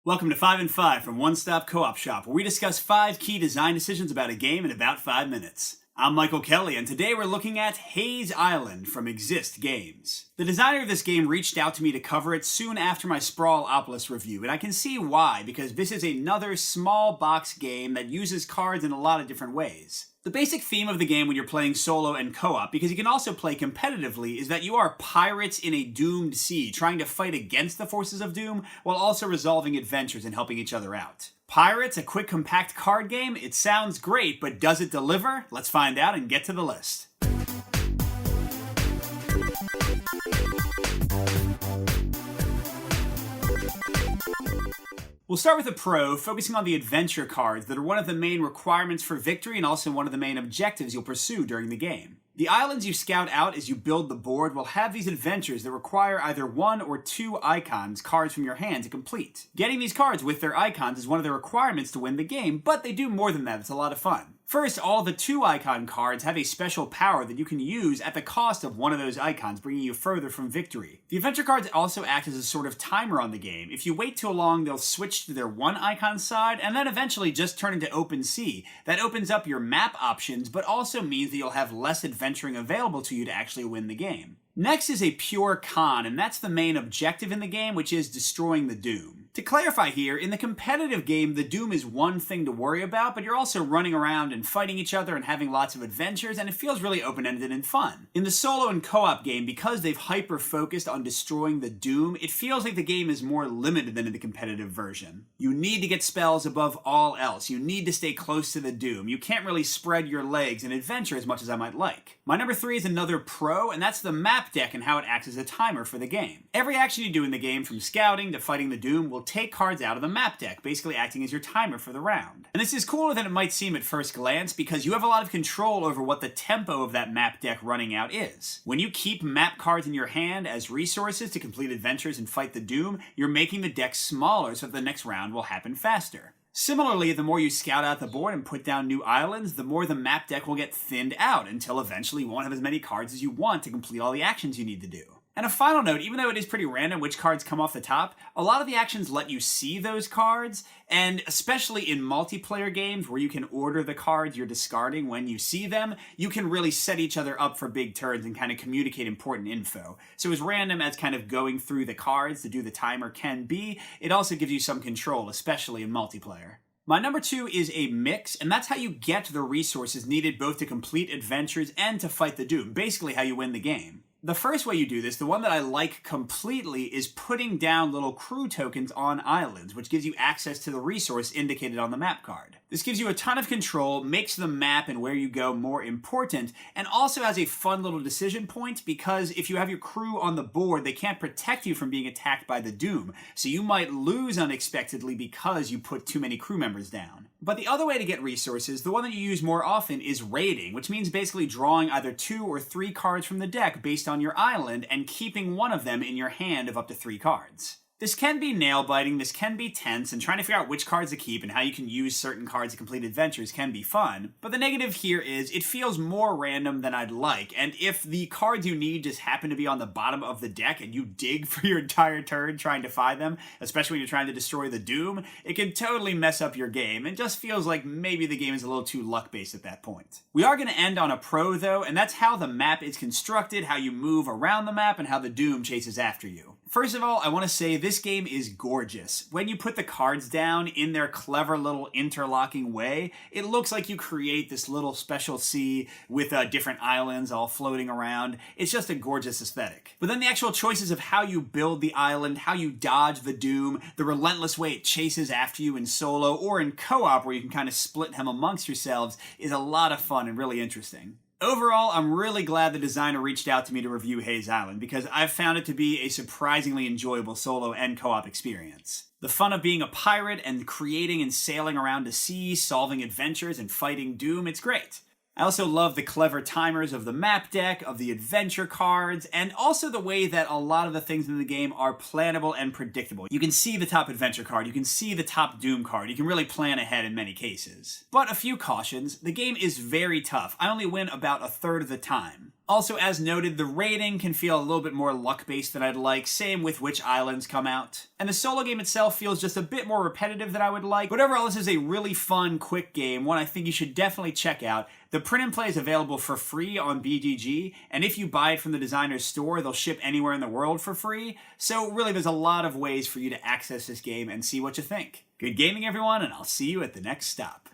Welcome to 5 and 5 from One Stop Co-op Shop, where we discuss 5 key design decisions about a game in about 5 minutes. I'm Michael Kelly, and today we're looking at Haze Island from Exist Games. The designer of this game reached out to me to cover it soon after my Sprawlopolis review, and I can see why, because this is another small box game that uses cards in a lot of different ways. The basic theme of the game when you're playing solo and co-op, because you can also play competitively, is that you are pirates in a doomed sea, trying to fight against the forces of doom, while also resolving adventures and helping each other out. Pirates, a quick, compact card game? It sounds great, but does it deliver? Let's find out and get to the list. We'll start with the pro, focusing on the adventure cards that are one of the main requirements for victory and also one of the main objectives you'll pursue during the game. The islands you scout out as you build the board will have these adventures that require either 1 or 2 icons, cards from your hand, to complete. Getting these cards with their icons is one of the requirements to win the game, but they do more than that. It's a lot of fun. First, all the 2 icon cards have a special power that you can use at the cost of one of those icons, bringing you further from victory. The adventure cards also act as a sort of timer on the game. If you wait too long, they'll switch to their 1 icon side, and then eventually just turn into open sea. That opens up your map options, but also means that you'll have less adventuring available to you to actually win the game. Next is a pure con, and that's the main objective in the game, which is destroying the Doom. To clarify here, in the competitive game, the Doom is one thing to worry about, but you're also running around and fighting each other and having lots of adventures, and it feels really open-ended and fun. In the solo and co-op game, because they've hyper-focused on destroying the Doom, it feels like the game is more limited than in the competitive version. You need to get spells above all else. You need to stay close to the Doom. You can't really spread your legs and adventure as much as I might like. My number 3 is another pro, and that's the map deck and how it acts as a timer for the game. Every action you do in the game, from scouting to fighting the Doom, will take cards out of the map deck, basically acting as your timer for the round. And this is cooler than it might seem at first glance, because you have a lot of control over what the tempo of that map deck running out is. When you keep map cards in your hand as resources to complete adventures and fight the Doom, you're making the deck smaller so that the next round will happen faster. Similarly, the more you scout out the board and put down new islands, the more the map deck will get thinned out, until eventually you won't have as many cards as you want to complete all the actions you need to do. And a final note, even though it is pretty random which cards come off the top, a lot of the actions let you see those cards, and especially in multiplayer games where you can order the cards you're discarding when you see them, you can really set each other up for big turns and kind of communicate important info. So as random as kind of going through the cards to do the timer can be, it also gives you some control, especially in multiplayer. My number 2 is a mix, and that's how you get the resources needed both to complete adventures and to fight the Doom, basically how you win the game. The first way you do this, the one that I like completely, is putting down little crew tokens on islands, which gives you access to the resource indicated on the map card. This gives you a ton of control, makes the map and where you go more important, and also has a fun little decision point, because if you have your crew on the board, they can't protect you from being attacked by the Doom, so you might lose unexpectedly because you put too many crew members down. But the other way to get resources, the one that you use more often, is raiding, which means basically drawing either 2 or 3 cards from the deck based on your island and keeping one of them in your hand of up to 3 cards. This can be nail-biting, this can be tense, and trying to figure out which cards to keep and how you can use certain cards to complete adventures can be fun. But the negative here is it feels more random than I'd like, and if the cards you need just happen to be on the bottom of the deck and you dig for your entire turn trying to find them, especially when you're trying to destroy the Doom, it can totally mess up your game, and just feels like maybe the game is a little too luck-based at that point. We are going to end on a pro, though, and that's how the map is constructed, how you move around the map, and how the Doom chases after you. First of all, I want to say this game is gorgeous. When you put the cards down in their clever little interlocking way, it looks like you create this little special sea with different islands all floating around. It's just a gorgeous aesthetic. But then the actual choices of how you build the island, how you dodge the Doom, the relentless way it chases after you in solo or in co-op where you can kind of split him amongst yourselves, is a lot of fun and really interesting. Overall, I'm really glad the designer reached out to me to review Haze Island, because I've found it to be a surprisingly enjoyable solo and co-op experience. The fun of being a pirate and creating and sailing around the sea, solving adventures and fighting Doom, it's great. I also love the clever timers of the map deck, of the adventure cards, and also the way that a lot of the things in the game are plannable and predictable. You can see the top adventure card, you can see the top Doom card, you can really plan ahead in many cases. But a few cautions: the game is very tough. I only win about a third of the time. Also, as noted, the rating can feel a little bit more luck-based than I'd like, same with which islands come out. And the solo game itself feels just a bit more repetitive than I would like, but overall this is a really fun, quick game, one I think you should definitely check out. The print and play is available for free on BGG, and if you buy it from the designer's store, they'll ship anywhere in the world for free, so really there's a lot of ways for you to access this game and see what you think. Good gaming everyone, and I'll see you at the next stop.